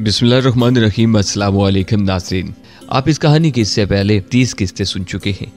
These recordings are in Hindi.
बिस्मिल्लाहिर्रहमानिर्रहीम। अस्सलाम वालेकुम नाज़रीन, आप इस कहानी की इससे पहले 30 किस्तें सुन चुके हैं।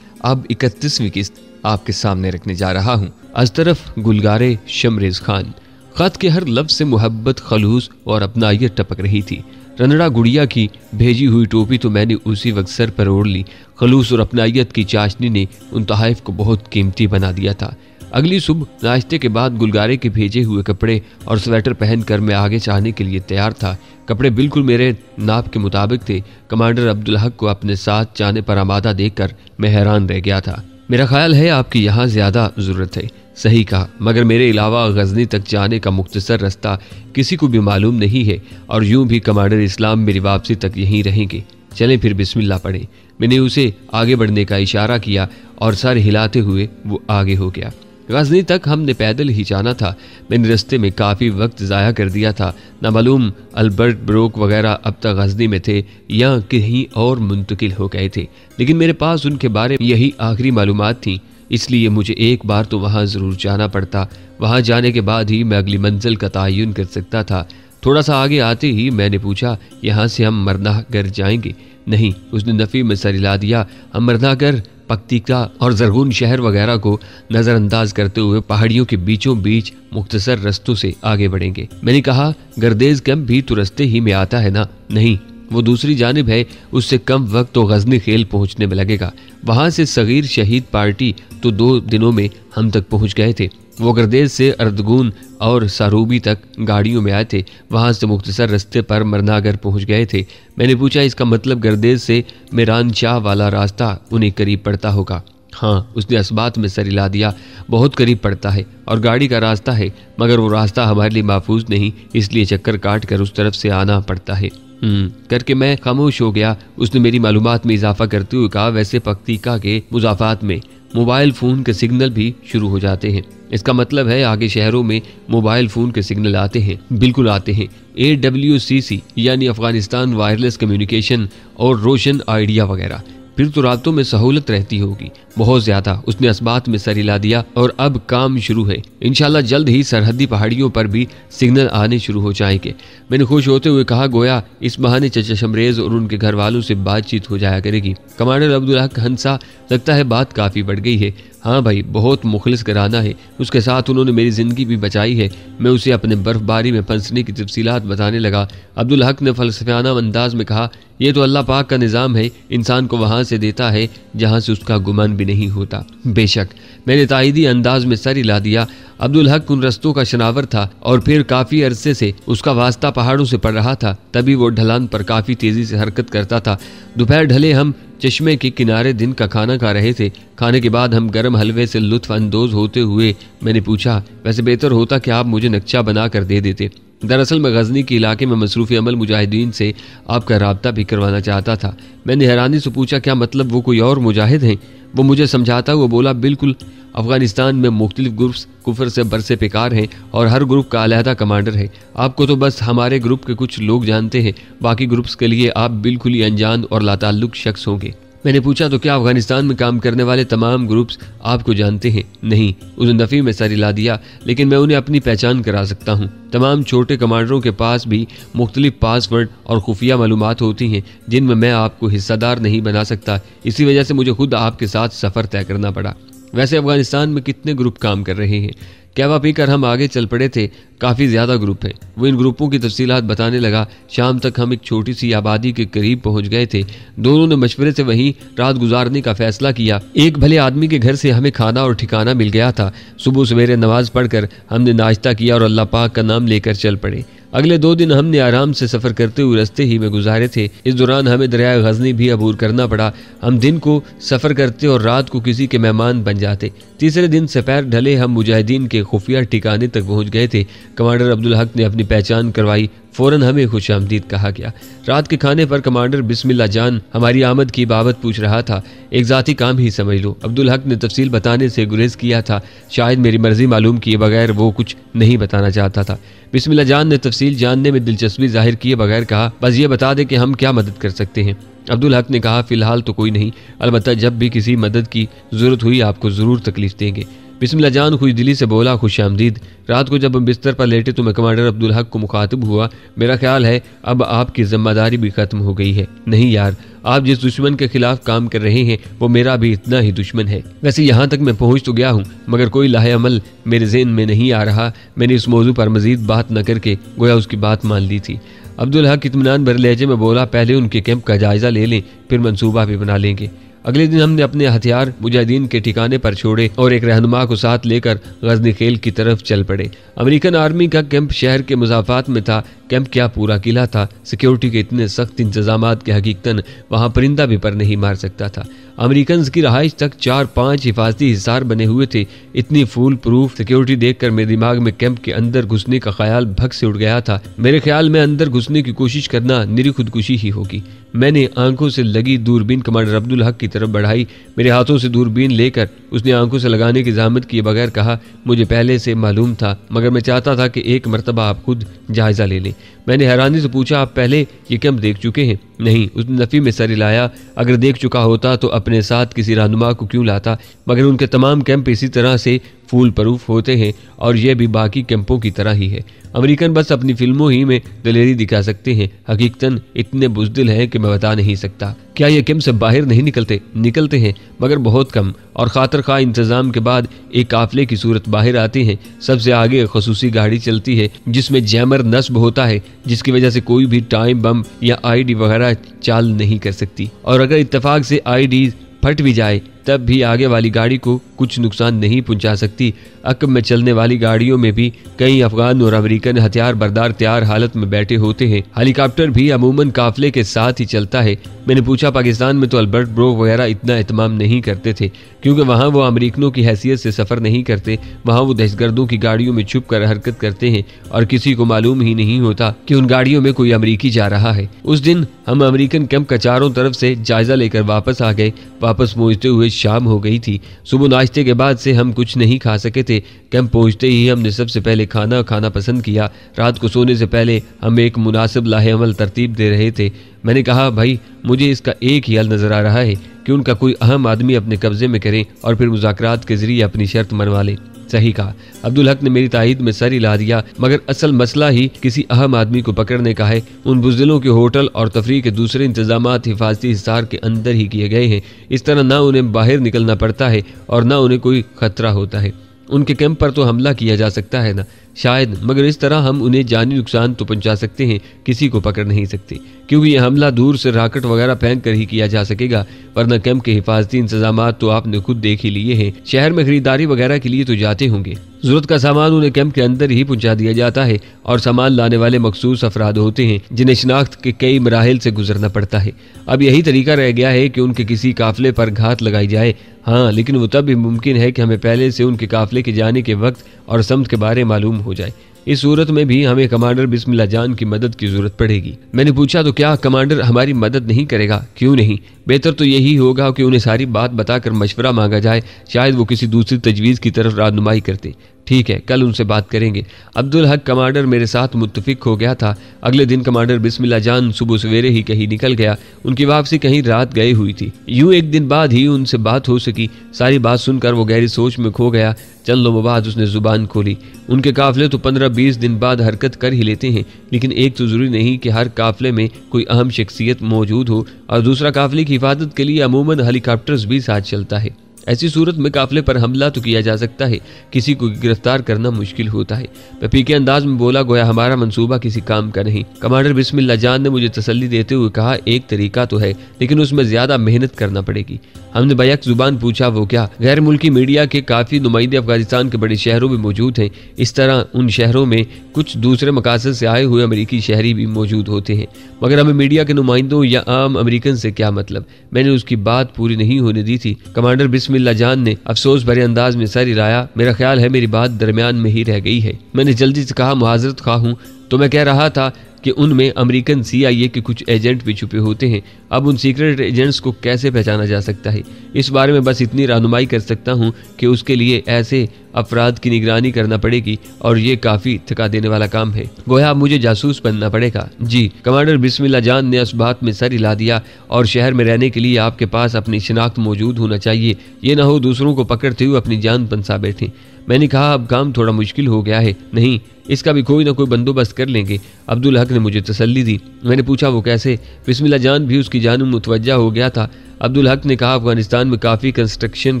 अब 31वीं किस्त आपके सामने रखने जा रहा हूँ। आज तरफ गुलगारे शमरेज खान। खत के हर लफ्ज से मोहब्बत, खलूस और अपनायत टपक रही थी। रंधड़ा गुड़िया की भेजी हुई टोपी तो मैंने उसी वक्त सर पर ओढ़ ली। खलूस और अपनायत की चाशनी ने उन तोहफ़ को बहुत कीमती बना दिया था। अगली सुबह नाश्ते के बाद गुलगारे के भेजे हुए कपड़े और स्वेटर पहनकर मैं आगे चाहने के लिए तैयार था। कपड़े बिल्कुल मेरे नाप के मुताबिक थे। कमांडर अब्दुल हक को अपने साथ जाने पर आमादा देखकर मैं हैरान रह गया था। मेरा ख्याल है आपकी यहाँ ज्यादा जरूरत है। सही कहा, मगर मेरे अलावा गजनी तक जाने का मुख्तसर रास्ता किसी को भी मालूम नहीं है और यूं भी कमांडर इस्लाम मेरी वापसी तक यहीं रहेंगे। चलें फिर बिस्मिल्लाह पढ़ें। मैंने उसे आगे बढ़ने का इशारा किया और सर हिलाते हुए वो आगे हो गया। गजनी तक हमने पैदल ही जाना था। मैंने रास्ते में काफ़ी वक्त ज़ाया कर दिया था। ना मालूम अल्बर्ट ब्रोक वगैरह अब तक गजनी में थे या कहीं और मुंतकिल हो गए थे, लेकिन मेरे पास उनके बारे में यही आखिरी मालूमात थी, इसलिए मुझे एक बार तो वहाँ ज़रूर जाना पड़ता। वहाँ जाने के बाद ही मैं अगली मंजिल का तयन कर सकता था। थोड़ा सा आगे आते ही मैंने पूछा, यहाँ से हम मरनागर जाएंगे? नहीं, उसने नफ़ी में सर हिला दिया। हम मरनागर, पक्तिका और जरगुन शहर वगैरह को नज़रअंदाज करते हुए पहाड़ियों के बीचों बीच मुख्तसर रस्तों से आगे बढ़ेंगे। मैंने कहा, गर्देज कैंप भी तो रस्ते ही में आता है ना? नहीं, वो दूसरी जानिब है। उससे कम वक्त तो गजनी खेल पहुंचने में लगेगा। वहां से सगीर शहीद पार्टी तो 2 दिनों में हम तक पहुंच गए थे। वो गर्देज से अर्दगुन और सारूबी तक गाड़ियों में आए थे। वहां से मुख्तसर रास्ते पर मरनागर पहुंच गए थे। मैंने पूछा, इसका मतलब गर्देज से मेरान शाह वाला रास्ता उन्हें करीब पड़ता होगा? हाँ, उसने असबात में सर हिला दिया। बहुत करीब पड़ता है और गाड़ी का रास्ता है, मगर वो रास्ता हमारे लिए महफूज नहीं, इसलिए चक्कर काट कर उस तरफ से आना पड़ता है। करके मैं खामोश हो गया। उसने मेरी मालूमात में इजाफा करते हुए कहा, वैसे पक्तिका के मुजाफात में मोबाइल फ़ोन के सिग्नल भी शुरू हो जाते हैं। इसका मतलब है आगे शहरों में मोबाइल फ़ोन के सिग्नल आते हैं। बिल्कुल आते हैं। AWCC यानी अफगानिस्तान वायरलेस कम्युनिकेशन और रोशन आइडिया वगैरह। फिर तो रातों में सहूलत रहती होगी, बहुत ज्यादा। उसने असबात में सर हिला दिया। और अब काम शुरू है। इंशाल्लाह जल्द ही सरहदी पहाड़ियों पर भी सिग्नल आने शुरू हो जाएंगे। मैंने खुश होते हुए कहा, गोया इस बहाने चचा शमरेज और उनके घर वालों से बातचीत हो जाया करेगी। कमांडर अब्दुल हक हंसा, लगता है बात काफ़ी बढ़ गई है। हाँ भाई, बहुत मुखलिस कराना है। उसके साथ उन्होंने मेरी ज़िंदगी भी बचाई है। मैं उसे अपने बर्फबारी में फंसने की तफसीलात बताने लगा। अब्दुल हक ने फलसफाना अंदाज में कहा, यह तो अल्लाह पाक का निज़ाम है, इंसान को वहाँ से देता है जहाँ से उसका गुमान भी नहीं होता। बेशक, मैंने ताइदी अंदाज में सर हिला दिया। अब्दुल हक उन रस्तों का शनावर था और फिर काफ़ी अरसे से उसका वास्ता पहाड़ों से पड़ रहा था, तभी वो ढलान पर काफ़ी तेज़ी से हरकत करता था। दोपहर ढले हम चश्मे के किनारे दिन का खाना खा रहे थे। खाने के बाद हम गर्म हलवे से लुत्फ अंदोज होते हुए मैंने पूछा, वैसे बेहतर होता कि आप मुझे नक्शा बना कर दे देते। दरअसल मैं गजनी के इलाके में मसरूफ़ी अमल मुजाहिदीन से आपका राब्ता भी करवाना चाहता था। मैंने हैरानी से पूछा, क्या मतलब वो कोई और मुजाहिद हैं? वो मुझे समझाता हुआ बोला, बिल्कुल, अफगानिस्तान में मुख्तलिफ ग्रुप्स कुफर से बरसे बेकार हैं और हर ग्रुप का अलहदा कमांडर है। आपको तो बस हमारे ग्रुप के कुछ लोग जानते हैं, बाकी ग्रुप्स के लिए आप बिल्कुल ही अनजान और लाताल्लुक शख्स होंगे। मैंने पूछा, तो क्या अफगानिस्तान में काम करने वाले तमाम ग्रुप्स आपको जानते हैं? नहीं, उसने नफ़ी में सर हिला दिया, लेकिन मैं उन्हें अपनी पहचान करा सकता हूँ। तमाम छोटे कमांडरों के पास भी मुख्तलिफ पासवर्ड और खुफिया मालूमात होती हैं जिनमें मैं आपको हिस्सेदार नहीं बना सकता। इसी वजह से मुझे खुद आपके साथ सफ़र तय करना पड़ा। वैसे अफगानिस्तान में कितने ग्रुप काम कर रहे हैं? कहवा पीकर हम आगे चल पड़े थे। काफ़ी ज़्यादा ग्रुप हैं। वो इन ग्रुपों की तफसीलात बताने लगा। शाम तक हम एक छोटी सी आबादी के करीब पहुंच गए थे। दोनों ने मशवरे से वहीं रात गुजारने का फैसला किया। एक भले आदमी के घर से हमें खाना और ठिकाना मिल गया था। सुबह सवेरे नमाज पढ़कर हमने नाश्ता किया और अल्लाह पाक का नाम लेकर चल पड़े। अगले 2 दिन हमने आराम से सफ़र करते हुए रास्ते ही में गुजारे थे। इस दौरान हमें दरिया गजनी भी अबूर करना पड़ा। हम दिन को सफ़र करते और रात को किसी के मेहमान बन जाते। तीसरे दिन सपैर ढले हम मुजाहिदीन के खुफिया ठिकाने तक पहुंच गए थे। कमांडर अब्दुल हक ने अपनी पहचान करवाई। फ़ौरन हमें खुशामदीद कहा गया। रात के खाने पर कमांडर बिस्मिल्लाह जान हमारी आमद की बाबत पूछ रहा था। एक ज़ाती काम ही समझ लो। अब्दुल हक ने तफसील बताने से गुरेज किया था। शायद मेरी मर्जी मालूम किए बगैर वो कुछ नहीं बताना चाहता था। बिस्मिल्लाह जान ने तफसील जानने में दिलचस्पी जाहिर किए बगैर कहा, बस ये बता दे कि हम क्या मदद कर सकते हैं। अब्दुल हक ने कहा, फ़िलहाल तो कोई नहीं, अलबत्ता जब भी किसी मदद की ज़रूरत हुई आपको ज़रूर तकलीफ़ देंगे। बिस्मिल्लाह जान खुश दिली से बोला, खुश आमदीद। रात को जब हम बिस्तर पर लेटे तो मैं कमांडर अब्दुल हक को मुखातिब हुआ, मेरा ख्याल है अब आपकी जिम्मेदारी भी खत्म हो गई है। नहीं यार, आप जिस दुश्मन के खिलाफ काम कर रहे हैं वो मेरा भी इतना ही दुश्मन है। वैसे यहाँ तक मैं पहुँच तो गया हूँ मगर कोई लाहे अमल मेरे ज़हन में नहीं आ रहा। मैंने इस मौजू पर मजीद बात न करके गोया उसकी बात मान ली थी। अब्दुल हक इत्मीनान भरे लहजे में बोला, पहले उनके कैंप का जायजा ले लें, फिर मंसूबा भी बना लेंगे। अगले दिन हमने अपने हथियार मुजाहिदीन के ठिकाने पर छोड़े और एक रहनुमा को साथ लेकर गजनी खेल की तरफ चल पड़े। अमेरिकन आर्मी का कैंप शहर के मुजाफात में था। कैंप क्या पूरा किला था। सिक्योरिटी के इतने सख्त इंतजामात के हकीकतन वहाँ परिंदा भी पर नहीं मार सकता था। अमेरिकन की रहाइश तक 4-5 हिफाजती हिसार बने हुए थे। इतनी फूल प्रूफ सिक्योरिटी देखकर मेरे दिमाग में कैंप के अंदर घुसने का ख्याल भग से उड़ गया था। मेरे ख्याल में अंदर घुसने की कोशिश करना निरी खुदकुशी ही होगी। मैंने आंखों से लगी दूरबीन कमांडर अब्दुल हक की तरफ बढ़ाई। मेरे हाथों से दूरबीन लेकर उसने आंखों से लगाने की जहमत किए बगैर कहा, मुझे पहले से मालूम था मगर मैं चाहता था कि एक मरतबा आप खुद जायजा ले लें। मैंने हैरानी से पूछा, आप पहले ये कैंप देख चुके हैं? नहीं, उसने नफी में सर हिलाया। अगर देख चुका होता तो अपने साथ किसी रहनुमा को क्यों लाता, मगर उनके तमाम कैंप इसी तरह से फूल प्रूफ होते हैं और यह भी बाकी कैंपों की तरह ही है। अमेरिकन बस अपनी फिल्मों ही में दिलेरी दिखा सकते हैं, हकीकतन इतने बुज़दिल हैं कि मैं बता नहीं सकता। क्या ये कैंप से बाहर नहीं निकलते हैं मगर बहुत कम, और खातर खा इंतजाम के बाद एक काफले की सूरत बाहर आते हैं। सबसे आगे खसूसी गाड़ी चलती है जिसमें जैमर नस्ब होता है, जिसकी वजह से कोई भी टाइम बम या आईडी वगैरह चाल नहीं कर सकती, और अगर इत्तेफाक से आईडी फट भी जाए तब भी आगे वाली गाड़ी को कुछ नुकसान नहीं पहुंचा सकती। अकब में चलने वाली गाड़ियों में भी कई अफगान और अमेरिकन हथियार बरदार तैयार हालत में बैठे होते हैं। हेलीकॉप्टर भी अमूमन काफले के साथ ही चलता है। मैंने पूछा, पाकिस्तान में तो अल्बर्ट ब्रोक वगैरह इतना एहतमाम नहीं करते थे क्योंकि वहाँ वो अमेरिकनों की हैसियत से सफ़र नहीं करते। वहाँ वो दहशतगर्दों की गाड़ियों में छुप कर हरकत करते हैं और किसी को मालूम ही नहीं होता कि उन गाड़ियों में कोई अमेरिकी जा रहा है। उस दिन हम अमेरिकन कैंप का चारों तरफ से जायजा लेकर वापस आ गए। वापस पहुँचते हुए शाम हो गई थी। सुबह नाश्ते के बाद से हम कुछ नहीं खा सके थे। कैंप पहुंचते ही हमने सबसे पहले खाना खाना पसंद किया। रात को सोने से पहले हम एक मुनासिब लाहेअमल तरतीब दे रहे थे। मैंने कहा, भाई मुझे इसका एक ही हल नजर आ रहा है कि उनका कोई अहम आदमी अपने कब्जे में करे और फिर मुज़ाकरात के जरिए अपनी शर्त मनवा ले। सही कहा। अब्दुल हक ने मेरी तायद में सर हिला दिया, मगर असल मसला ही किसी अहम आदमी को पकड़ने का है। उन बुज़दिलों के होटल और तफरीह के दूसरे इंतजामात हिफाजती हिसार के अंदर ही किए गए हैं। इस तरह ना उन्हें बाहर निकलना पड़ता है और ना उन्हें कोई खतरा होता है। उनके कैंप पर तो हमला किया जा सकता है ना, शायद, मगर इस तरह हम उन्हें जानी नुकसान तो पहुंचा सकते हैं, किसी को पकड़ नहीं सकते, क्योंकि यह हमला दूर से राकेट वगैरह फेंक कर ही किया जा सकेगा। वरना कैंप के हिफाजती इंतजामात तो आपने खुद देख ही लिए हैं। शहर में खरीदारी वगैरह के लिए तो जाते होंगे। जरूरत का सामान उन्हें कैंप के अंदर ही पहुंचा दिया जाता है और सामान लाने वाले मखसूस अफराद होते हैं जिन्हें शिनाख्त के कई मराहिल से गुजरना पड़ता है। अब यही तरीका रह गया है कि उनके किसी काफिले पर घात लगाई जाए। हाँ, लेकिन वो तब भी मुमकिन है कि हमें पहले से उनके काफिले के जाने के वक्त और समत के बारे मालूम हो जाए। इस सूरत में भी हमें कमांडर बिस्मिल्लाह जान की मदद की जरूरत पड़ेगी। मैंने पूछा, तो क्या कमांडर हमारी मदद नहीं करेगा? क्यों नहीं, बेहतर तो यही होगा कि उन्हें सारी बात बताकर मशवरा मांगा जाए। शायद वो किसी दूसरी तजवीज़ की तरफ रहनुमाई करते। ठीक है, कल उनसे बात करेंगे। अब्दुल हक कमांडर मेरे साथ मुत्तफिक हो गया था। अगले दिन कमांडर बिस्मिल्लाह जान सुबह सवेरे ही कहीं निकल गया। उनकी वापसी कहीं रात गई हुई थी। यूं एक दिन बाद ही उनसे बात हो सकी। सारी बात सुनकर वो गहरी सोच में खो गया। चंद लोगों बाद उसने जुबान खोली। उनके काफिले तो 15-20 दिन बाद हरकत कर ही लेते हैं, लेकिन एक तो जरूरी नहीं कि हर काफिले में कोई अहम शख्सियत मौजूद हो, और दूसरा काफिले की हिफाजत के लिए अमूमन हेलीकॉप्टर्स भी साथ चलता है। ऐसी सूरत में काफिले पर हमला तो किया जा सकता है, किसी को गिरफ्तार करना मुश्किल होता है। मैं पीके अंदाज में बोला, गोया हमारा मंसूबा किसी काम का नहीं। कमांडर बिस्मिल्लाह जान ने मुझे तसल्ली देते हुए कहा, एक तरीका तो है, लेकिन उसमें ज्यादा मेहनत करना पड़ेगी। हमने बैक जुबान पूछा, वो क्या? गैर मुल्की मीडिया के काफ़ी नुमाइंदे अफगानिस्तान के बड़े शहरों में मौजूद हैं। इस तरह उन शहरों में कुछ दूसरे मकासद से आए हुए अमेरिकी शहरी भी मौजूद होते हैं, मगर हमें मीडिया के नुमाइंदों या आम अमेरिकन से क्या मतलब? मैंने उसकी बात पूरी नहीं होने दी थी। कमांडर बिस्मिल्लाह जान ने अफसोस भरे अंदाज में सर हिलाया। मेरा ख्याल है मेरी बात दरमियान में ही रह गई है। मैंने जल्दी से कहा, मुआजरत खा हूँ, तो मैं कह रहा था कि उनमें अमेरिकन CIA के कुछ एजेंट भी छुपे होते हैं। अब उन सीक्रेट एजेंट्स को कैसे पहचाना जा सकता है, इस बारे में बस इतनी रहनुमाई कर सकता हूँ कि उसके लिए ऐसे अफराद की निगरानी करना पड़ेगी और ये काफी थका देने वाला काम है। गोया अब मुझे जासूस बनना पड़ेगा। जी। कमांडर बिस्मिल्लाह जान ने इस बात में सर हिला दिया। और शहर में रहने के लिए आपके पास अपनी शिनाख्त मौजूद होना चाहिए, ये ना हो दूसरों को पकड़ते हुए अपनी जान पंसा बैठे। मैंने कहा अब काम थोड़ा मुश्किल हो गया है। नहीं, इसका भी कोई ना कोई बंदोबस्त कर लेंगे। अब्दुल हक ने मुझे तसल्ली दी। मैंने पूछा वो कैसे? बिस्मिल्लाह जान भी उसकी जानिब मुतवज्जा हो गया था। अब्दुल हक ने कहा अफगानिस्तान में काफ़ी कंस्ट्रक्शन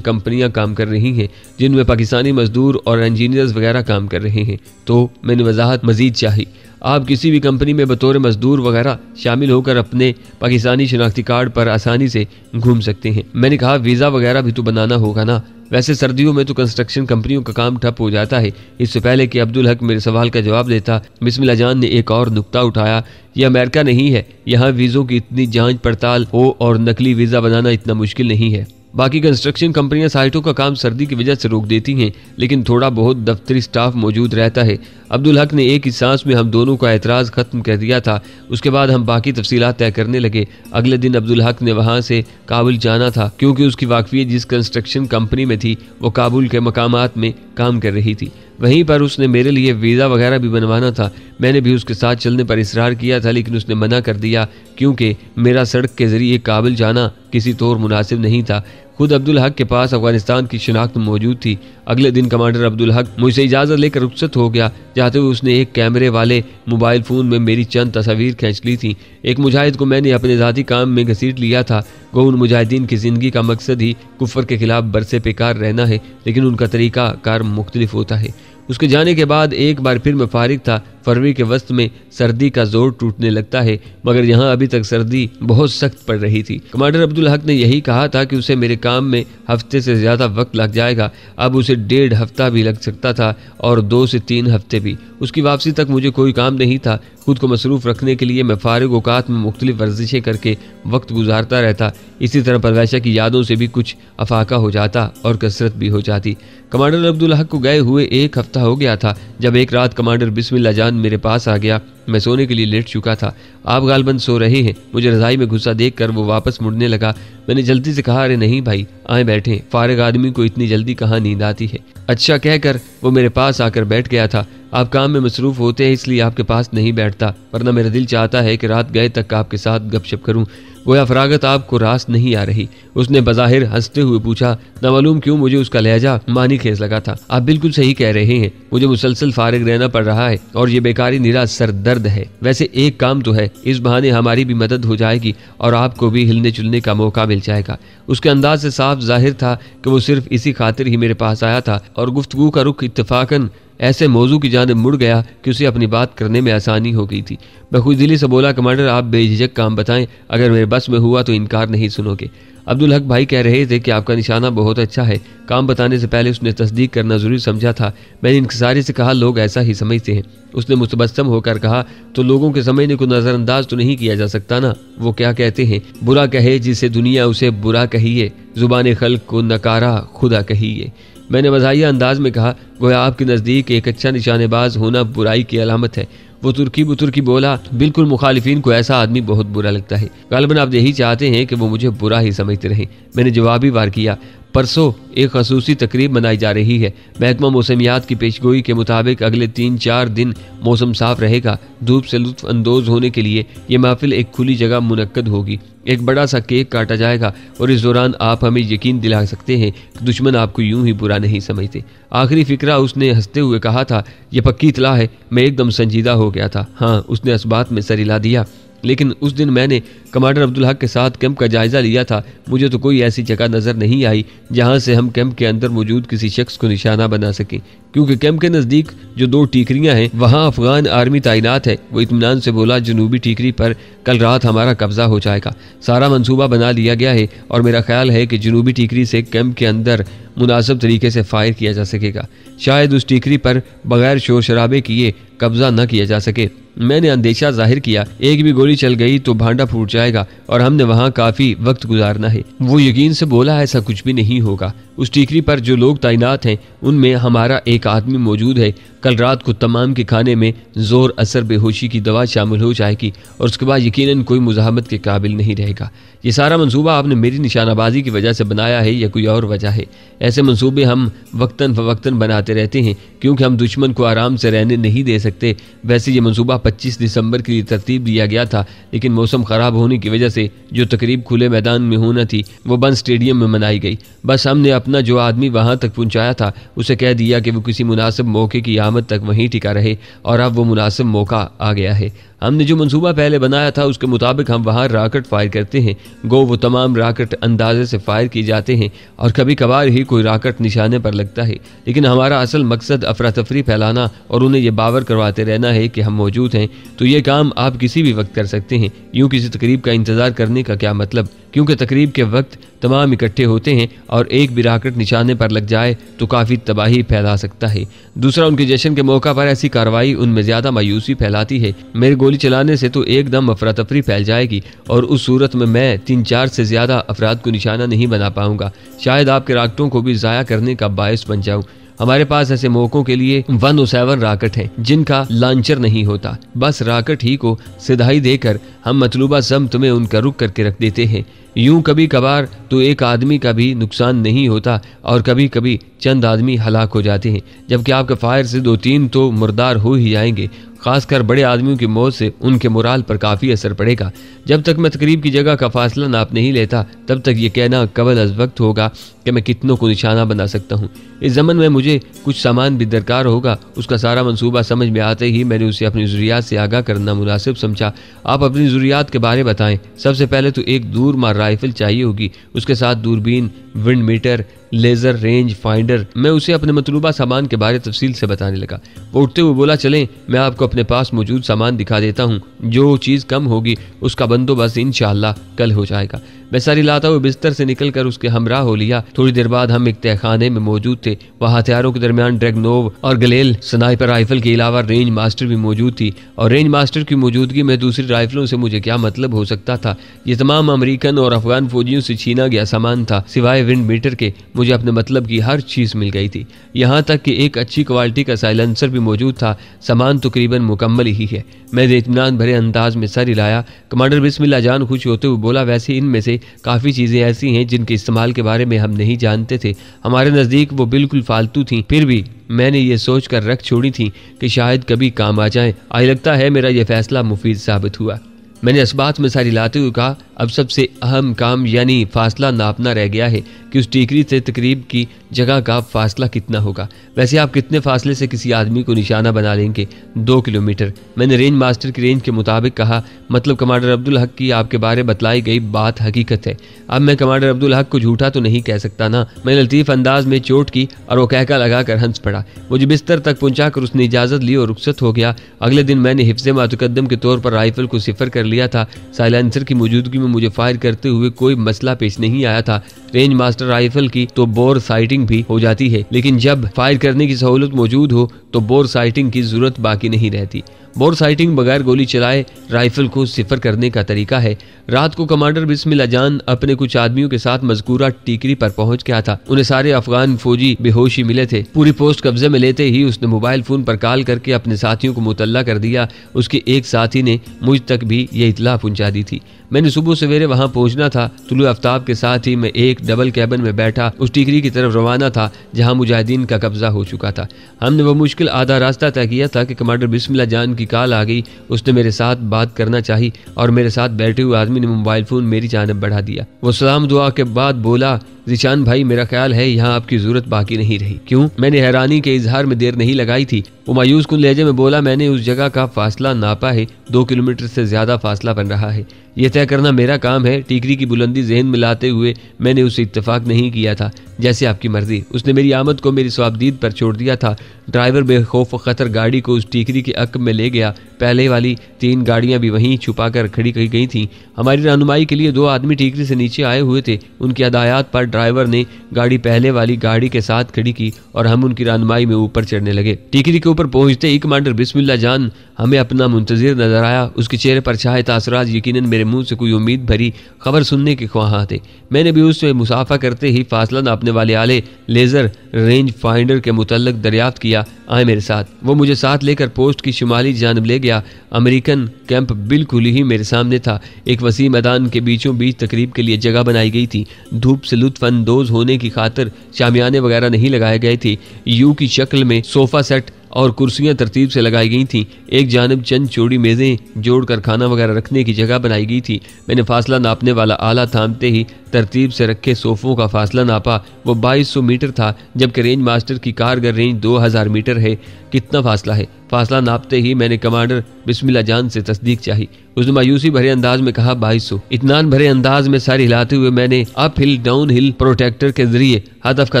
कंपनियां काम कर रही हैं जिनमें पाकिस्तानी मजदूर और इंजीनियर्स वगैरह काम कर रहे हैं। तो मैंने वजाहत मजीद चाही। आप किसी भी कंपनी में बतौर मजदूर वगैरह शामिल होकर अपने पाकिस्तानी शनाख्ती कार्ड पर आसानी से घूम सकते हैं। मैंने कहा वीज़ा वगैरह भी तो बनाना होगा ना। वैसे सर्दियों में तो कंस्ट्रक्शन कंपनियों का काम ठप हो जाता है। इससे पहले कि अब्दुल हक मेरे सवाल का जवाब देता, बिस्मिल्लाह जान ने एक और नुक्ता उठाया। यह अमेरिका नहीं है, यहाँ वीज़ों की इतनी जांच पड़ताल हो और नकली वीज़ा बनाना इतना मुश्किल नहीं है। बाकी कंस्ट्रक्शन कंपनियां साइटों का काम सर्दी की वजह से रोक देती हैं, लेकिन थोड़ा बहुत दफ्तरी स्टाफ मौजूद रहता है। अब्दुल हक ने एक ही सांस में हम दोनों का एतराज़ ख़त्म कर दिया था। उसके बाद हम बाकी तफसीलात तय करने लगे। अगले दिन अब्दुल हक ने वहाँ से काबुल जाना था, क्योंकि उसकी वाकफियत जिस कंस्ट्रक्शन कंपनी में थी वो काबुल के मकामात में काम कर रही थी। वहीं पर उसने मेरे लिए वीज़ा वगैरह भी बनवाना था। मैंने भी उसके साथ चलने पर इसरार किया था, लेकिन उसने मना कर दिया, क्योंकि मेरा सड़क के ज़रिए काबुल जाना किसी तौर मुनासिब नहीं था। खुद अब्दुल हक के पास अफगानिस्तान की शिनाख्त मौजूद थी। अगले दिन कमांडर अब्दुल हक मुझसे इजाज़त लेकर रुखसत हो गया। जाते हुए उसने एक कैमरे वाले मोबाइल फ़ोन में मेरी चंद तस्वीर खींच ली थी। एक मुजाहिद को मैंने अपने ज़ाती काम में घसीट लिया था। गो उन मुजाहिदीन की ज़िंदगी का मकसद ही कुफ्र के खिलाफ बरसे पेकार रहना है, लेकिन उनका तरीका कार मुख्तलिफ होता है। उसके जाने के बाद एक बार फिर मैं फारिग था। फरवरी के वस्त में सर्दी का जोर टूटने लगता है, मगर यहाँ अभी तक सर्दी बहुत सख्त पड़ रही थी। कमांडर अब्दुल हक ने यही कहा था कि उसे मेरे काम में हफ्ते से ज़्यादा वक्त लग जाएगा। अब उसे 1.5 हफ्ता भी लग सकता था और 2 से 3 हफ्ते भी। उसकी वापसी तक मुझे कोई काम नहीं था। खुद को मसरूफ़ रखने के लिए मैं फारिग औकात में मुख्तलिफ वर्जिशें करके वक्त गुजारता रहता। इसी तरह परवैशा की यादों से भी कुछ अफाका हो जाता और कसरत भी हो जाती। कमांडर अब्दुल हक को गए हुए 1 हफ्ता हो गया था जब एक रात कमांडर बिस्मिल्लाह जान मेरे पास आ गया। मैं सोने के लिए लेट चुका था। आप गालबन सो रहे हैं। मुझे रज़ाई में घुसा देखकर वो वापस मुड़ने लगा। मैंने जल्दी से कहा, अरे नहीं भाई, आए बैठे। फारिग आदमी को इतनी जल्दी कहाँ नींद आती है। अच्छा कहकर वो मेरे पास आकर बैठ गया था। आप काम में मसरूफ़ होते हैं इसलिए आपके पास नहीं बैठता, वरना मेरा दिल चाहता है कि रात गए तक आपके साथ गपशप करूं। गोया फरागत आपको रास नहीं आ रही। उसने बज़ाहिर हंसते हुए पूछा। ना मालूम क्यों मुझे उसका लहजा मानी खेस लगा था। आप बिल्कुल सही कह रहे हैं, मुझे मुसलसल फारिग रहना पड़ रहा है और ये बेकारी निरा सरदर्द है। वैसे एक काम तो है, इस बहाने हमारी भी मदद हो जाएगी और आपको भी हिलने चुलने का मौका मिल जाएगा। उसके अंदाज से साफ जाहिर था कि वो सिर्फ इसी खातिर ही मेरे पास आया था और गुफ्तगू का रुख इत्तफाकन ऐसे मौजू की जानिब मुड़ गया कि उसे अपनी बात करने में आसानी हो गई थी। मैं खुशदिली से बोला, कमांडर आप बेझिझक काम बताएं, अगर मेरे बस में हुआ तो इनकार नहीं सुनोगे। अब्दुल हक भाई कह रहे थे कि आपका निशाना बहुत अच्छा है। काम बताने से पहले उसने तस्दीक करना जरूरी समझा था। मैंने इंकसारी से कहा, लोग ऐसा ही समझते हैं। उसने मुतबस्सम होकर कहा, तो लोगों के समझने को नज़रअंदाज तो नहीं किया जा सकता ना। वो क्या कहते हैं, बुरा कहे जिसे दुनिया उसे बुरा कहिए, जुबान खल्क को नकारा खुदा कहिए। मैंने मज़ाहिया अंदाज में कहा, गोया आपके नज़दीक एक अच्छा निशानेबाज होना बुराई की अलामत है। वो तुर्की बुतुर्की बोला, बिल्कुल मुखालिफिन को ऐसा आदमी बहुत बुरा लगता है। गालिबन आप यही चाहते हैं कि वो मुझे बुरा ही समझते रहें। मैंने जवाबी वार किया, परसों एक खसूसी तकरीब मनाई जा रही है। महकमा मौसमियात की पेशगोई के मुताबिक अगले 3-4 दिन मौसम साफ रहेगा। धूप से लुत्फ अंदोज होने के लिए ये महफिल एक खुली जगह मुनक्कद होगी। एक बड़ा सा केक काटा जाएगा और इस दौरान आप हमें यकीन दिला सकते हैं कि दुश्मन आपको यूं ही बुरा नहीं समझते। आखिरी फिक्रा उसने हंसते हुए कहा था। यह पक्की इतला है। मैं एकदम संजीदा हो गया था। हाँ, उसने इस बात में सर हिला दिया। लेकिन उस दिन मैंने कमांडर अब्दुल हक के साथ कैंप का जायजा लिया था। मुझे तो कोई ऐसी जगह नजर नहीं आई जहां से हम कैंप के अंदर मौजूद किसी शख्स को निशाना बना सकें, क्योंकि कैंप के नज़दीक जो 2 टीकरियां हैं वहां अफगान आर्मी तैनात है। वो इत्मीनान से बोला, जनूबी टीकरी पर कल रात हमारा कब्जा हो जाएगा। सारा मंसूबा बना लिया गया है और मेरा ख्याल है कि जनूबी टीकरी से कैंप के अंदर मुनासिब तरीके से फायर किया जा सकेगा। शायद उस टीकरी पर बगैर शोर शराबे किए कब्जा न किया जा सके। मैंने अंदेशा जाहिर किया, एक भी गोली चल गई तो भांडा फूट जाएगा और हमने वहाँ काफी वक्त गुजारना है। वो यकीन से बोला, ऐसा कुछ भी नहीं होगा। उस टीकरी पर जो लोग तैनात हैं उनमें हमारा एक आदमी मौजूद है। कल रात को तमाम के खाने में जोर असर बेहोशी की दवा शामिल हो जाएगी और उसके बाद यकीनन कोई मुजाहमत के काबिल नहीं रहेगा। ये सारा मंसूबा आपने मेरी निशानाबाजी की वजह से बनाया है या कोई और वजह है? ऐसे मंसूबे हम वक्तन फवक्तन बनाते रहते हैं क्योंकि हम दुश्मन को आराम से रहने नहीं दे सकते। वैसे ये मंसूबा 25 दिसंबर के लिए तरतीब दिया गया था, लेकिन मौसम ख़राब होने की वजह से जो तकरीब खुले मैदान में होना थी वो बंद स्टेडियम में मनाई गई। बस हमने अपना जो आदमी वहाँ तक पहुँचाया था उसे कह दिया कि वो किसी मुनासिब मौके की आमद तक वहीं टिका रहे और अब वो मुनासिब मौका आ गया है। हमने जो मंसूबा पहले बनाया था उसके मुताबिक हम वहाँ राकेट फायर करते हैं। गो वो तमाम राकेट अंदाजे से फायर किए जाते हैं और कभी कभार ही कोई राकेट निशाने पर लगता है, लेकिन हमारा असल मकसद अफरा तफरी फैलाना और उन्हें यह बावर करवाते रहना है कि हम मौजूद हैं। तो ये काम आप किसी भी वक्त कर सकते हैं। यूँ किसी तकरीब का इंतज़ार करने का क्या मतलब, क्योंकि तकरीब के वक्त तमाम इकट्ठे होते हैं और एक भी राकेट निशाने पर लग जाए तो काफ़ी तबाही फैला सकता है। दूसरा, उनके जश्न के मौका पर ऐसी कार्रवाई उनमें ज़्यादा मायूसी फैलाती है। मेरे गोली चलाने से तो एकदम अफरा तफरी फैल जाएगी और उस सूरत में मैं 3-4 से ज़्यादा अफराद को निशाना नहीं बना पाऊंगा। शायद आपके राकेटों को भी ज़ाया करने का बायस बन जाऊँ। हमारे पास ऐसे मौकों के लिए 107 राकेट हैं जिनका लॉन्चर नहीं होता। बस राकेट ही को सिधाई देकर हम मतलूबा समत में उनका रुख करके रख देते हैं। यूं कभी कभार तो एक आदमी का भी नुकसान नहीं होता और कभी कभी चंद आदमी हलाक हो जाते हैं, जबकि आपके फायर से 2-3 तो मुर्दार हो ही जाएंगे। खासकर बड़े आदमियों की मौत से उनके मोराल पर काफ़ी असर पड़ेगा। जब तक मैं तकरीब की जगह का फासला नाप नहीं लेता तब तक ये कहना कबल अज़ वक्त होगा कि मैं कितनों को निशाना बना सकता हूँ। इस ज़मन में मुझे कुछ सामान भी दरकार होगा। उसका सारा मंसूबा समझ में आते ही मैंने उसे अपनी ज़रूरियात से आगाह करना मुनासिब समझा। आप अपनी ज़रूरियात के बारे बताएं। सबसे पहले तो एक दूर मार राइफल चाहिए होगी, उसके साथ दूरबीन, wind meter, laser range finder. मैं उसे अपने मतलूबा सामान के बारे तफसील से बताने लगा। वो उठते हुए बोला, चलें मैं आपको अपने पास मौजूद सामान दिखा देता हूँ। जो चीज़ कम होगी उसका बंदोबस्त इंशाअल्लाह कल हो जाएगा। मैं सारी लाता हुए बिस्तर से निकलकर उसके हमराह हो लिया। थोड़ी देर बाद हम एक तहखाने में मौजूद थे। वहाँ हथियारों के दरमियान ड्रैगनोव और गलेल स्नाइपर राइफल के अलावा रेंज मास्टर भी मौजूद थी, और रेंज मास्टर की मौजूदगी में दूसरी राइफलों से मुझे क्या मतलब हो सकता था। ये तमाम अमेरिकन और अफगान फौजियों से छीना गया सामान था। सिवाय विंड मीटर के मुझे अपने मतलब की हर चीज़ मिल गई थी, यहाँ तक कि एक अच्छी क्वालिटी का साइलेंसर भी मौजूद था। सामान तकरीबन मुकम्मल ही है। मैंने इत्मीनान भरे अंदाज में सर हिलाया। कमांडर बिस्मिल्लाह जान खुश होते हुए बोला, वैसे इनमें से काफ़ी चीज़ें ऐसी हैं जिनके इस्तेमाल के बारे में हम नहीं जानते थे। हमारे नज़दीक वो बिल्कुल फालतू थी, फिर भी मैंने ये सोच कर रख छोड़ी थी कि शायद कभी काम आ जाए। आई लगता है मेरा ये फैसला मुफीद साबित हुआ। मैंने इस बात में सारी लाते हुए कहा, अब सबसे अहम काम यानी फासला नापना रह गया है कि उस टीकरी से तकरीब की जगह का फासला कितना होगा। वैसे आप कितने फासले से किसी आदमी को निशाना बना लेंगे? 2 किलोमीटर। मैंने रेंज मास्टर की रेंज के मुताबिक कहा। मतलब कमांडर अब्दुल हक की आपके बारे बतलाई गई बात हकीकत है। अब मैं कमांडर अब्दुल हक को झूठा तो नहीं कह सकता ना। मैंने लतीफ़ अंदाज में चोट की और वो कहका लगा कर हंस पड़ा। मुझे बिस्तर तक पहुंचाकर उसने इजाज़त ली और रुखसत हो गया। अगले दिन मैंने हिफ्ज़े मुतक़द्दम के तौर पर राइफल को सिफर कर लिया था। साइलेंसर की मौजूदगी में मुझे फायर करते हुए कोई मसला पेश नहीं आया था। रेंज मास्टर राइफल की तो बोर साइटिंग भी हो जाती है, लेकिन जब फायर करने की सहूलत मौजूद हो तो बोर साइटिंग की जरूरत बाकी नहीं रहती। बोर साइटिंग बगैर गोली चलाए राइफल को सिफर करने का तरीका है। रात को कमांडर बिस्मिल्लाह जान अपने कुछ आदमियों के साथ मज़कूरा टीकरी पर पहुंच गया था। उन्हें सारे अफगान फौजी बेहोशी मिले थे। पूरी पोस्ट कब्जे में लेते ही उसने मोबाइल फ़ोन पर कॉल करके अपने साथियों को मुतल्ला कर दिया। उसके एक साथी ने मुझ तक भी ये इतला पहुंचा दी थी। मैंने सुबह सवेरे वहां पहुंचना था। तुलु आफ्ताब के साथ ही मैं एक डबल कैबिन में बैठा उस टीकरी की तरफ रवाना था जहां मुजाहिदीन का कब्जा हो चुका था। हमने वो मुश्किल आधा रास्ता तय किया था कि कमांडर बिस्मिल्लाह जान की कॉल आ गई। उसने मेरे साथ बात करना चाहिए और मेरे साथ बैठे हुए आदमी ने मोबाइल फ़ोन मेरी जानिब बढ़ा दिया। वो सलाम दुआ के बाद बोला, ज़ीशान भाई मेरा ख्याल है यहाँ आपकी ज़रूरत बाकी नहीं रही। क्यों? मैंने हैरानी के इजहार में देर नहीं लगाई थी। वो मायूस कुन लहजे में बोला, मैंने उस जगह का फासला नापा है। 2 किलोमीटर से ज़्यादा फासला बन रहा है। यह तय करना मेरा काम है। टीकरी की बुलंदी जहन में लाते हुए मैंने उससे इत्तेफाक नहीं किया था। जैसे आपकी मर्जी। उसने मेरी आमद को मेरी स्वाबदीद पर छोड़ दिया था। ड्राइवर बेखौफ खतर गाड़ी को उस टीकरी के अक्ब में ले गया। पहले वाली 3 गाड़ियां भी वहीं छुपाकर खड़ी की गई थीं। हमारी रहनुमाई के लिए 2 आदमी टीकरी से नीचे आए हुए थे। उनकी हदायत पर ड्राइवर ने गाड़ी पहले वाली गाड़ी के साथ खड़ी की और हम उनकी रहनुमाई में ऊपर चढ़ने लगे। टीकरी के ऊपर पहुंचते ही कमांडर बिस्मिल्लाह जान हमें अपना मुंतजिर नजर आया। उसके चेहरे पर छाए तासुरात यकीनन मेरे मुंह से कोई उम्मीद भरी खबर सुनने के ख्वाहां थे। मैंने भी उससे मुसाफा करते ही फासला नापने वाले आले लेजर रेंज फाइंडर के मुतल्लिक दरियाफ्त किया। आए मेरे साथ। वो मुझे साथ लेकर पोस्ट की शुमाली जानब ले गया। अमेरिकन कैंप बिल्कुल ही मेरे सामने था। एक वसी मैदान के बीचों बीच तकरीब के लिए जगह बनाई गई थी। धूप से लुत्फ अंदोज होने की खातिर शामियाने वगैरह नहीं लगाए गए थे। यू की शक्ल में सोफा सेट और कुर्सियां तरतीब से लगाई गई थीं। एक जानब चंद चौड़ी मेज़ें जोड़कर खाना वगैरह रखने की जगह बनाई गई थी। मैंने फासला नापने वाला आला थामते ही तरतीब से रखे सोफ़ों का फासला नापा। वो 2200 मीटर था, जबकि रेंज मास्टर की कारगर रेंज 2000 मीटर है। कितना फासला है? फासला नापते ही मैंने कमांडर बिस्मिल्लाह जान से तस्दीक चाही। उसने मायूसी भरे अंदाज में कहा 2200। इत्मीनान भरे अंदाज में सर हिलाते हुए मैंने up hill down hill protector के जरिए हदफ का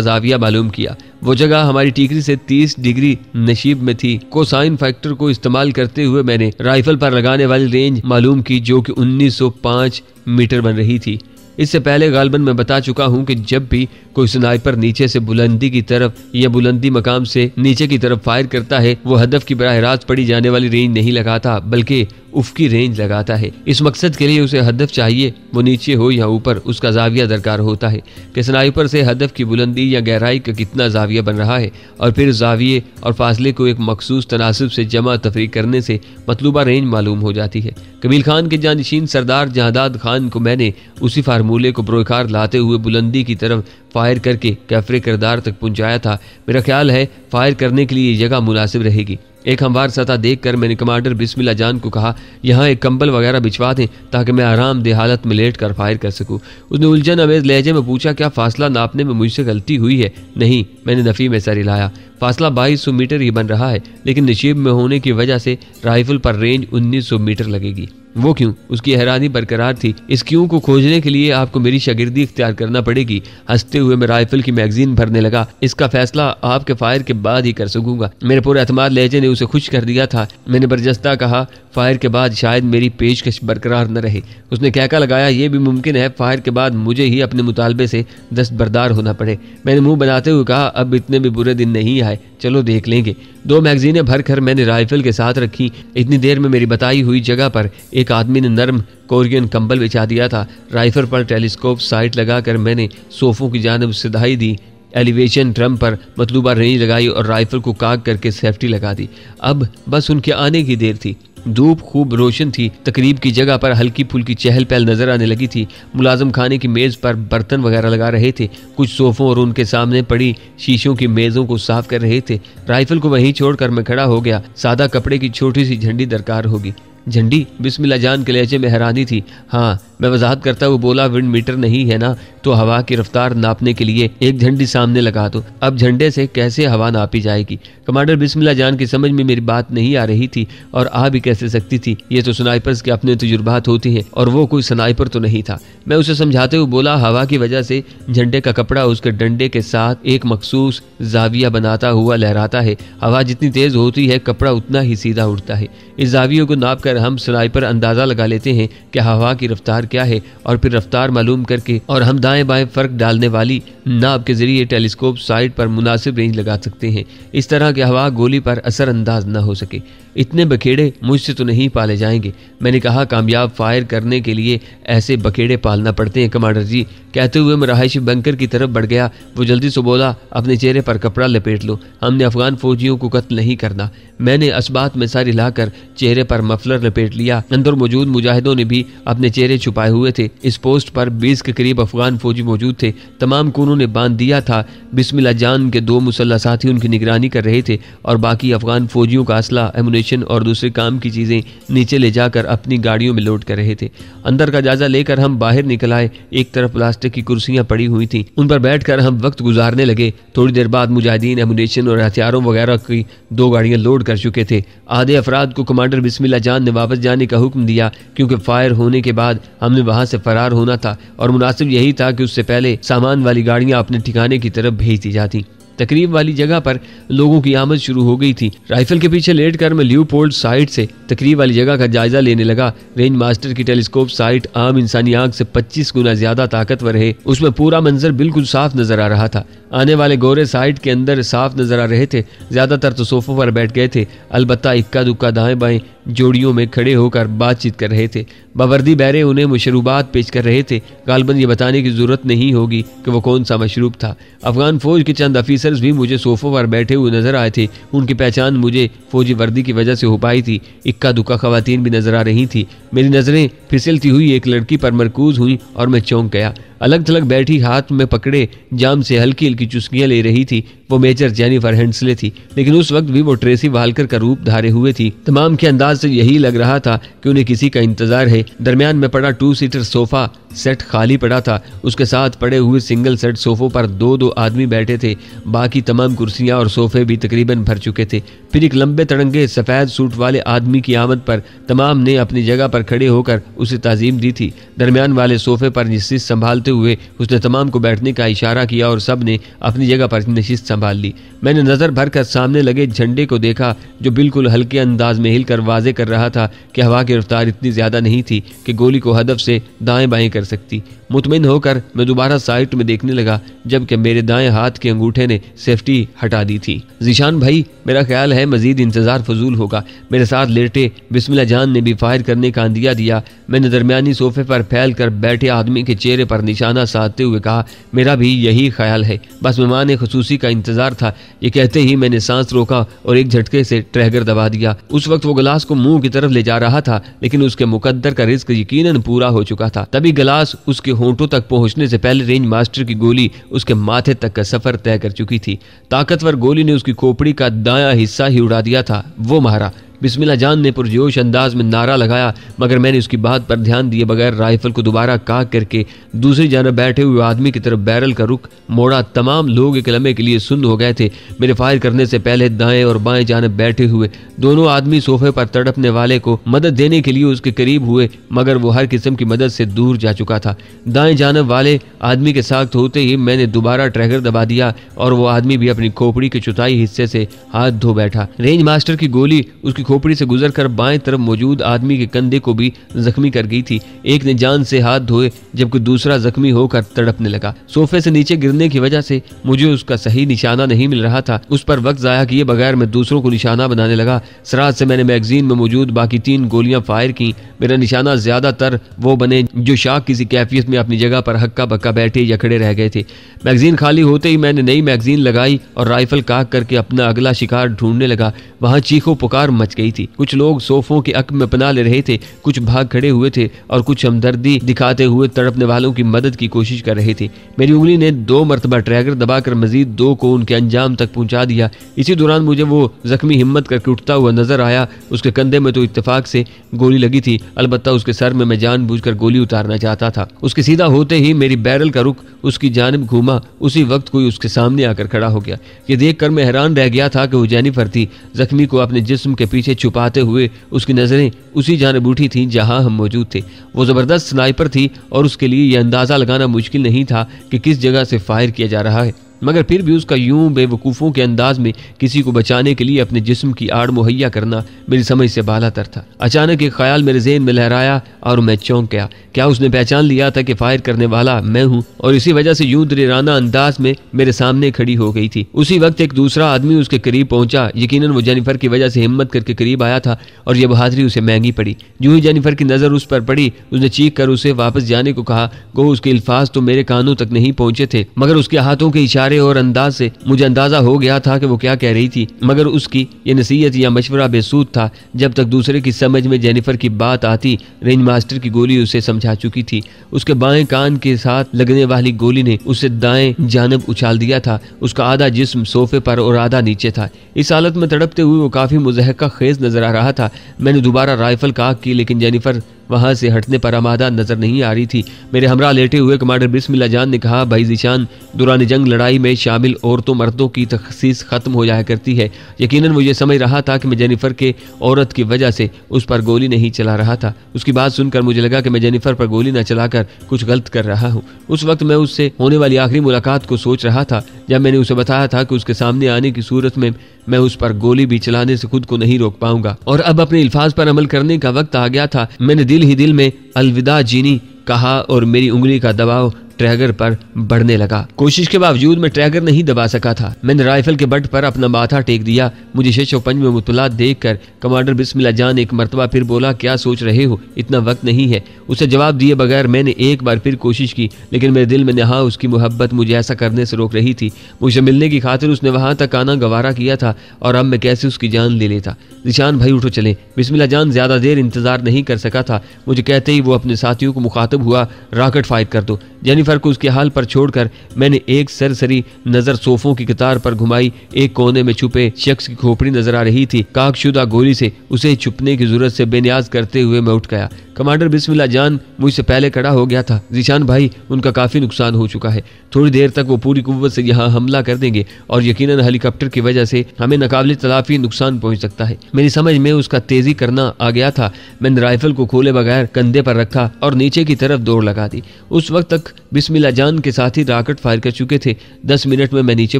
जाविया मालूम किया। वो जगह हमारी टीकरी से 30 डिग्री नशीब में थी। कोसाइन फैक्टर को इस्तेमाल करते हुए मैंने राइफल पर लगाने वाली रेंज मालूम की, जो कि 1905 मीटर बन रही थी। इससे पहले गालबन मैं बता चुका हूं कि जब भी कोई स्नाइपर नीचे से बुलंदी की तरफ या बुलंदी मकाम से नीचे की तरफ फायर करता है, वो हदफ की बराह रास्त पड़ी जाने वाली रेंज नहीं लगाता, बल्कि उफकी रेंज लगाता है। इस मकसद के लिए उसे हदफ चाहिए, वो नीचे हो या ऊपर, उसका जाविया दरकार होता है कि स्नाइपर से हदफ की बुलंदी या गहराई का कितना जाविया बन रहा है, और फिर जाविये और फासले को एक मखसूस तनासिब से जमा तफरीक करने से मतलूबा रेंज मालूम हो जाती है। कबील खान के जानशीन सरदार जहादाद खान को मैंने उसी फार्मूले को बरोकार लाते हुए बुलंदी की तरफ फायर करके कैफरे किरदार तक पहुंचाया था। मेरा ख्याल है फायर करने के लिए ये जगह मुनासिब रहेगी। एक हमवार सतह देखकर मैंने कमांडर बिस्मिल्लाह जान को कहा, यहाँ एक कंबल वगैरह बिछवा दें ताकि मैं आरामदेह हालत में लेट कर फायर कर सकूँ। उसने उलझन अमेज लहजे में पूछा, क्या फासला नापने में मुझसे गलती हुई है? नहीं, मैंने नफ़ी में सर हिलाया। फासला 2200 मीटर ही बन रहा है, लेकिन नशीब में होने की वजह से राइफल पर रेंज 1900 मीटर लगेगी। वो क्यों? उसकी हैरानी बरकरार थी। इस क्यों को खोजने के लिए आपको मेरी शागिर्दी इख्तियार करना पड़ेगी। हंसते हुए मैं राइफल की मैगजीन भरने लगा। इसका फैसला आपके फायर के बाद ही कर सकूंगा। मेरे पूरे एतमाद लहजे ने उसे खुश कर दिया था। मैंने बरजस्ता कहा, फायर के बाद शायद मेरी पेशकश बरकरार न रहे। उसने कहका लगाया, ये भी मुमकिन है फायर के बाद मुझे ही अपने मुतालबे से दस्तबरदार होना पड़े। मैंने मुंह बनाते हुए कहा, अब इतने भी बुरे दिन नहीं आए, चलो देख लेंगे। 2 मैगजीनें भरकर मैंने राइफल के साथ रखी। इतनी देर में मेरी बताई हुई जगह पर एक आदमी ने नरम कोरियन कंबल बिछा दिया था। राइफल पर टेलीस्कोप साइट लगाकर मैंने सोफों की जानिब सिधाई दी। एलिवेशन ड्रम पर मतलूबा रेंज लगाई और राइफल को काग करके सेफ्टी लगा दी। अब बस उनके आने की देर थी। धूप खूब रोशन थी। तकरीब की जगह पर हल्की फुल्की चहल पहल नजर आने लगी थी। मुलाजिम खाने की मेज पर बर्तन वगैरह लगा रहे थे। कुछ सोफों और उनके सामने पड़ी शीशों की मेजों को साफ कर रहे थे। राइफल को वहीं छोड़कर मैं खड़ा हो गया। सादा कपड़े की छोटी सी झंडी दरकार होगी। झंडी? बिस्मिल्लाह जान के लहजे में हैरानी थी। हाँ, मैं वजाहत करता हुआ बोला, विंड मीटर नहीं है ना, तो हवा की रफ्तार नापने के लिए एक झंडी सामने लगा दो। अब झंडे से कैसे हवा नापी जाएगी? कमांडर बिस्मिल्लाह जान की समझ में मेरी बात नहीं आ रही थी, और आ भी कैसे सकती थी। ये तो स्नाइपर्स के अपने तजुर्बात होते हैं, और वो कोई स्नाइपर तो नहीं था। मैं उसे समझाते हुए बोला, हवा की वजह से झंडे का कपड़ा उसके डंडे के साथ एक मखसूस जाविया बनाता हुआ लहराता है। हवा जितनी तेज होती है, कपड़ा उतना ही सीधा उड़ता है। इस जावियों को नाप कर हम स्नाइपर अंदाजा लगा लेते हैं कि हवा की रफ्तार क्या है, और फिर रफ्तार मालूम करके और हम दाएं बाएं फर्क डालने वाली नाप के जरिए टेलीस्कोप साइट पर मुनासिब रेंज लगा सकते हैं, इस तरह कि हवा गोली पर असरअंदाज न हो सके। इतने बखेड़े मुझसे तो नहीं पाले जाएंगे। मैंने कहा, कामयाब फायर करने के लिए ऐसे बखेड़े पालना पड़ते हैं कमांडर जी। कहते हुए मैं रहायशी बंकर की तरफ बढ़ गया। वो जल्दी से बोला, अपने चेहरे पर कपड़ा लपेट लो, हमने अफगान फौजियों को कत्ल नहीं करना। मैंने असबात में सर हिलाकर चेहरे पर मफलर लपेट लिया। अंदर मौजूद मुजाहिदों ने भी अपने चेहरे छुपाए हुए थे। इस पोस्ट पर 20 के करीब अफगान फौजी मौजूद थे। तमाम कोनों ने बांध दिया था। बिस्मिल्लाह जान के 2 मुसल्लह साथी उनकी निगरानी कर रहे थे, और बाकी अफगान फौजियों का असला, एमुनेशन और दूसरे काम की चीजें नीचे ले जाकर अपनी गाड़ियों में लोड कर रहे थे। अंदर का जायजा लेकर हम बाहर निकल आए। एक तरफ प्लास्टिक की कुर्सियां पड़ी हुई थी, उन पर बैठकर हम वक्त गुजारने लगे। थोड़ी देर बाद मुजाहिदीन एमुनेशन और हथियारों वगैरह की 2 गाड़ियां लोड कर चुके थे। आधे अफराद को कमांडर बिस्मिल्लाह जान ने वापस जाने का हुक्म दिया, क्योंकि फायर होने के बाद हमने वहां से फरार होना था, और मुनासिब यही था कि उससे पहले सामान वाली गाड़ियां अपने ठिकाने की तरफ भेज दी जाती। तकरीब वाली जगह पर लोगों की आमद शुरू हो गई थी। राइफल के पीछे लेटकर मैं ल्यूपोल्ड साइट से तकरीब वाली जगह का जायजा लेने लगा। रेंज मास्टर की टेलीस्कोप साइट आम इंसानी आंख से 25 गुना ज्यादा ताकतवर है। उसमें पूरा मंजर बिल्कुल साफ नजर आ रहा था। आने वाले गोरे साइट के अंदर साफ नजर आ रहे थे। ज्यादातर तो सोफों पर बैठ गए थे, अलबत्ता इक्का दुक्का दाएं बाएं जोड़ियों में खड़े होकर बातचीत कर रहे थे। बावर्दी बहरे उन्हें मशरूबात पेश कर रहे थे। गालबन ये बताने की जरूरत नहीं होगी कि वो कौन सा मशरूब था। अफगान फौज के चंद अफीसर्स भी मुझे सोफों पर बैठे हुए नजर आए थे। उनकी पहचान मुझे फौजी वर्दी की वजह से हो पाई थी। इक्का दुक्का खवातीन भी नजर आ रही थी। मेरी नजरें फिसलती हुई एक लड़की पर मरकूज हुई और मैं चौंक गया। अलग थलग बैठी, हाथ में पकड़े जाम से हल्की हल्की चुस्कियां ले रही थी। वो मेजर जेनिफर हेंसले थी, लेकिन उस वक्त भी वो ट्रेसी वालकर का रूप धारे हुए थी। तमाम के अंदाज से यही लग रहा था कि उन्हें किसी का इंतजार है। दरमियान में पड़ा 2 सीटर सोफा सेट खाली पड़ा था। उसके साथ पड़े हुए सिंगल सेट सोफों पर 2-2 आदमी बैठे थे। बाकी तमाम कुर्सियां और सोफे भी तकरीबन भर चुके थे। फिर एक लंबे तड़ंगे सफेद सूट वाले आदमी की आमद पर तमाम ने अपनी जगह पर खड़े होकर उसे ताजीम दी थी। दरमियान वाले सोफे पर नशिस्त संभालते हुए उसने तमाम को बैठने का इशारा किया और सब ने अपनी जगह पर नशिस्त संभाल ली। मैंने नजर भर कर सामने लगे झंडे को देखा, जो बिल्कुल हल्के अंदाज में हिलकर वाजे कर रहा था कि हवा की रफ्तार इतनी ज्यादा नहीं थी कि गोली को हदफ से दाएं बाएं कर सकती। मुतमिन होकर मैं दोबारा साइट में देखने लगा, जबकि मेरे दाएं हाथ के अंगूठे ने सेफ्टी हटा दी थी। जीशान भाई, मेरा ख्याल है मजीद इंतजार फजूल होगा। मेरे साथ लेटे बिस्मिल्लाह जान ने भी फायर करने का अंदिया दिया। मैंने दरमियानी सोफे पर फैल कर बैठे आदमी के चेहरे पर निशाना साधते हुए कहा, मेरा भी यही ख्याल है, बस मेहमान खुसूसी का इंतजार था। ये कहते ही मैंने सांस रोका और एक झटके से ट्रैगर दबा दिया। उस वक्त वो गिलास को मुंह की तरफ ले जा रहा था, लेकिन उसके मुकद्दर का रिस्क यकीनन पूरा हो चुका था। तभी गिलास उसके होंठों तक पहुंचने से पहले रेंज मास्टर की गोली उसके माथे तक का सफर तय कर चुकी थी। ताकतवर गोली ने उसकी खोपड़ी का दायां हिस्सा ही उड़ा दिया था। वो मारा। बिस्मिल्लाह जान ने पुरजोश अंदाज में नारा लगाया, मगर मैंने उसकी बात पर ध्यान दिए बगैर राइफल को दोबारा काक करके दूसरी जानब बैठे हुए आदमी की तरफ बैरल का रुख मोड़ा। तमाम लोग एक लम्हे के लिए सुन्न हो गए थे। मेरे फायर करने से पहले दाएं और बाएं जानब बैठे हुए दोनों आदमी सोफे पर तड़पने वाले को मदद देने के लिए उसके करीब हुए, मगर वो हर किस्म की मदद से दूर जा चुका था। दाएं जानब वाले आदमी के साथ होते ही मैंने दोबारा ट्रैगर दबा दिया और वो आदमी भी अपनी खोपड़ी के चौथाई हिस्से से हाथ धो बैठा। रेंज मास्टर की गोली उसकी खोपड़ी से गुजरकर बाएं तरफ मौजूद आदमी के कंधे को भी जख्मी कर गई थी। एक ने जान से हाथ धोए, जबकि दूसरा जख्मी होकर तड़पने लगा। सोफे से नीचे गिरने की वजह से मुझे उसका सही निशाना नहीं मिल रहा था। उस पर वक्त जाया किए बगैर मैं दूसरों को निशाना बनाने लगा। सराहत से मैंने मैगजीन में मौजूद बाकी 3 गोलियां फायर की। मेरा निशाना ज्यादातर वो बने जो शाख किसी कैफियत में अपनी जगह पर हक्का बक्का बैठे या खड़े रह गए थे। मैगजीन खाली होते ही मैंने नई मैगजीन लगाई और राइफल काक करके अपना अगला शिकार ढूंढने लगा। वहां चीखो पुकार मच गई थी। कुछ लोग सोफों के अक में पनाह ले रहे थे, कुछ भाग खड़े हुए थे और कुछ हमदर्दी दिखाते हुए तड़पने वालों की मदद की कोशिश कर रहे थे। मेरी उंगली ने 2 मरतबा ट्रैगर दबाकर मजीद 2 को उनके अंजाम तक पहुंचा दिया। इसी दौरान मुझे वो जख्मी हिम्मत करके उठता हुआ नजर आया। उसके कंधे में तो इत्तेफाक से गोली लगी थी, अलबत्ता उसके सर में मैं जानबूझकर गोली उतारना चाहता था। उसके सीधा होते ही मेरी बैरल का रुख उसकी जानिब घूमा। उसी वक्त कोई उसके सामने आकर खड़ा हो गया। ये देखकर मैं हैरान रह गया था कि वो जेनिफर थी। जख्मी को अपने जिस्म के पीछे छुपाते हुए उसकी नजरें उसी जानिब उठी थीं जहां हम मौजूद थे। वो जबरदस्त स्नाइपर थी और उसके लिए यह अंदाजा लगाना मुश्किल नहीं था कि किस जगह से फायर किया जा रहा है, मगर फिर भी उसका यूं बेवकूफ़ों के अंदाज में किसी को बचाने के लिए अपने जिस्म की आड़ मुहैया करना मेरी समझ से बालातर था। अचानक एक ख्याल मेरे ज़हन में लहराया और मैं चौंक गया। क्या उसने पहचान लिया था कि फायर करने वाला मैं हूं और इसी वजह से यूं दलेराना अंदाज में मेरे सामने खड़ी हो गई थी। उसी वक्त एक दूसरा आदमी उसके करीब पहुंचा। यकीनन वो जेनिफर की वजह से हिम्मत करके करीब आया था और यह बहादुरी उसे महंगी पड़ी। यूं ही जेनिफर की नज़र उस पर पड़ी, उसने चीख कर उसे वापस जाने को कहा। गो उसके अल्फाज तो मेरे कानों तक नहीं पहुंचे थे, मगर उसके हाथों के इशारे और अंदाज से मुझे अंदाजा हो गया था कि वो क्या कह रही थी। मगर उसकी ये नसीहत या मशवरा बेसूद था। जब तक दूसरे की समझ में जेनिफर की बात आती, रेंज मास्टर की गोली उसे समझा चुकी थी। उसके बाएं कान के साथ लगने वाली गोली ने उसे दाएं जानब उछाल दिया था। उसका आधा जिस्म सोफे पर और आधा नीचे था। इस हालत में तड़पते हुए वो काफी मुज़हका खेज नजर आ रहा था। मैंने दोबारा राइफल काक की, लेकिन जेनिफर वहां से हटने पर आमादा नजर नहीं आ रही थी। मेरे हमरा लेटे हुए कमांडर बिस्मिल्लाह जान ने कहा, भाई जीशान, दौरान जंग लड़ाई में शामिल औरतों मर्दों की तखसीस खत्म हो जाया करती है। यकीनन मुझे समझ रहा था कि मैं जेनिफर के औरत की वजह से उस पर गोली नहीं चला रहा था। उसकी बात सुनकर मुझे लगा कि मैं जेनिफर पर गोली न चलाकर कुछ गलत कर रहा हूँ। उस वक्त मैं उससे होने वाली आखिरी मुलाकात को सोच रहा था जब मैंने उसे बताया था कि उसके सामने आने की सूरत में मैं उस पर गोली भी चलाने से खुद को नहीं रोक पाऊंगा और अब अपने अल्फाज पर अमल करने का वक्त आ गया था। मैंने दिल ही दिल में अलविदा जीनी कहा और मेरी उंगली का दबाव ट्रैगर पर बढ़ने लगा। कोशिश के बावजूद मैं ट्रैगर नहीं दबा सका था। मैंने राइफल के बट पर अपना माथा टेक दिया। मुझे शेष पंज में मुतला देखकर कमांडर बिस्मिल्लाह जान एक मरतबा फिर बोला, क्या सोच रहे हो, इतना वक्त नहीं है। उसे जवाब दिए बगैर मैंने एक बार फिर कोशिश की, लेकिन मेरे दिल में नहा उसकी मोहब्बत मुझे ऐसा करने से रोक रही थी। मुझे मिलने की खातिर उसने वहां तक आना गवारा किया था और अब मैं कैसे उसकी जान ले लेता। निशान भाई उठो चले। बिस्मिल्लाह जान ज्यादा देर इंतजार नहीं कर सका था। मुझे कहते ही वो अपने साथियों को मुखातब हुआ, रॉकेट फायर कर दो। जेनिफर को उसके हाल पर छोड़कर मैंने एक सरसरी नजर सोफों की कतार पर घुमाई। एक कोने में छुपे शख्स की खोपड़ी नजर आ रही थी। काकशुदा गोली से उसे छुपने की जरूरत से बेनियाज करते हुए मैं उठ गया। कमांडर बिस्मिल्लाह जान मुझसे पहले खड़ा हो गया था। जीशान भाई, उनका काफी नुकसान हो चुका है। थोड़ी देर तक वो पूरी कुव्वत से यहाँ हमला कर देंगे और यकीनन हेलीकॉप्टर की वजह से हमें नाकाबिले तलाफी नुकसान पहुंच सकता है। मेरी समझ में उसका तेजी करना आ गया था। मैंने राइफल को खोले बगैर कंधे पर रखा और नीचे की तरफ दौड़ लगा दी। उस वक्त तक बिस्मिल्लाह जान के साथी रॉकेट फायर कर चुके थे। 10 मिनट में मैं नीचे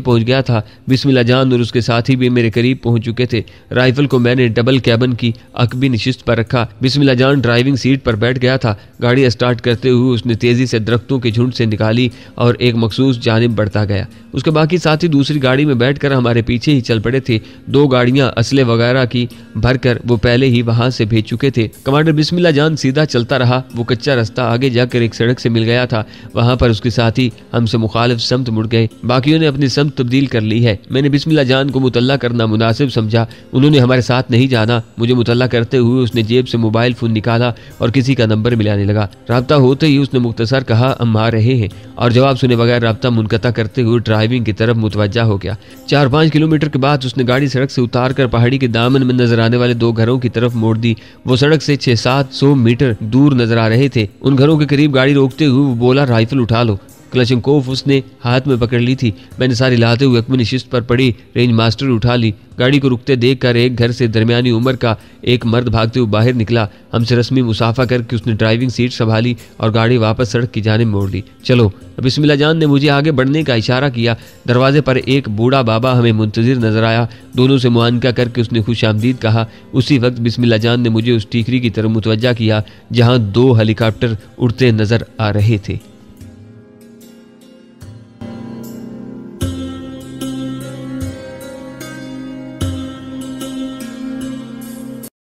पहुंच गया था। बिस्मिल्लाह जान और उसके साथी भी मेरे करीब पहुंच चुके थे। राइफल को मैंने डबल कैबिन की अकबी नशिस्त पर रखा। बिस्मिल्लाह जान ड्राइविंग सीट पर बैठ गया था। गाड़ी स्टार्ट करते हुए उसने तेजी से दरख्तों के झुंड से निकाली और एक मखसूस जानिब बढ़ता गया। उसके बाकी साथी दूसरी गाड़ी में बैठकर हमारे पीछे ही चल पड़े थे। 2 गाड़ियां असले वगैरह की भरकर वो पहले ही वहां से भेज चुके थे। कमांडर बिस्मिल्लाह जान सीधा चलता रहा। वो कच्चा रास्ता आगे जाकर एक सड़क से मिल गया था। वहां पर उसके साथी हमसे मुखालिफ समत मुड़ गए। बाकियों ने अपनी समत तब्दील कर ली है। मैंने बिस्मिल्लाह जान को मुतल्ला करना मुनासिब समझा। उन्होंने हमारे साथ नहीं जाना। मुझे मुतल्ला करते हुए उसने जेब से मोबाइल फोन निकाला और किसी का नंबर मिलाने लगा। राब्ता होते ही उसने मुख्तसर कहा, हम आ रहे हैं, और जवाब सुने बगैर राब्ता मुनक़ता करते हुए ड्राइविंग की तरफ मुतवज्जा हो गया। 4-5 किलोमीटर के बाद उसने गाड़ी सड़क से उतार कर पहाड़ी के दामन में नजर आने वाले 2 घरों की तरफ मोड़ दी। वो सड़क से 600-700 मीटर दूर नजर आ रहे थे। उन घरों के करीब गाड़ी रोकते हुए वो बोला, राइफल उठा लो। क्लचंकोफ उसने हाथ में पकड़ ली थी। मैंने सारी लाते हुए अकबी नशिस्त पर पड़ी रेंज मास्टर उठा ली। गाड़ी को रुकते देखकर एक घर से दरमियानी उम्र का एक मर्द भागते हुए बाहर निकला। हमसे रस्मी मुसाफा करके उसने ड्राइविंग सीट संभाली और गाड़ी वापस सड़क की जानिब मोड़ ली। चलो। बिस्मिल्लाह जान ने मुझे आगे बढ़ने का इशारा किया। दरवाजे पर एक बूढ़ा बाबा हमें मुंतजिर नजर आया। दोनों से मुआनका करके उसने खुश आमदीद कहा। उसी वक्त बिस्मिल्लाह जान ने मुझे उस टीकरी की तरफ मुतवज्जा किया जहाँ 2 हेलीकॉप्टर उड़ते नजर आ रहे थे।